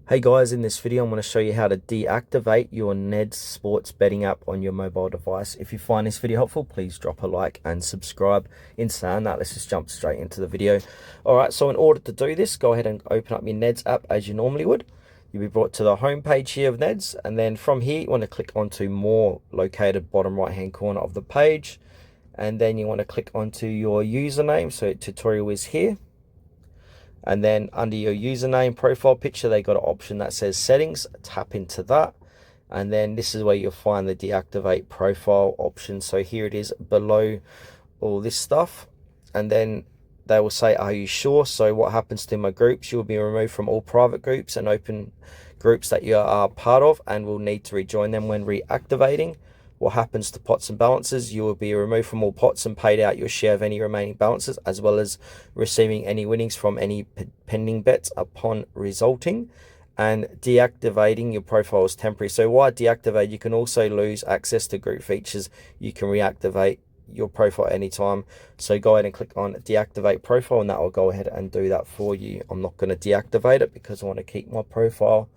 Hey guys, in this video I'm going to show you how to deactivate your Neds sports betting app on your mobile device. If you find this video helpful, please drop a like and subscribe. In saying that, let's just jump straight into the video. Alright, so in order to do this, go ahead and open up your Neds app as you normally would. You'll be brought to the home page here of Neds, and then from here you want to click onto More, located bottom right hand corner of the page, and then you want to click onto your username, so tutorial is here. And then under your username profile picture, they got an option that says settings. Tap into that. And then this is where you'll find the deactivate profile option. So here it is below all this stuff. And then they will say, are you sure? So what happens to my groups? You will be removed from all private groups and open groups that you are part of and will need to rejoin them when reactivating. What happens to pots and balances? You will be removed from all pots and paid out your share of any remaining balances, as well as receiving any winnings from any pending bets upon resulting. And deactivating your profile is temporary. So while deactivate, you can also lose access to group features. You can reactivate your profile anytime. So go ahead and click on deactivate profile, and that will go ahead and do that for you. I'm not going to deactivate it because I want to keep my profile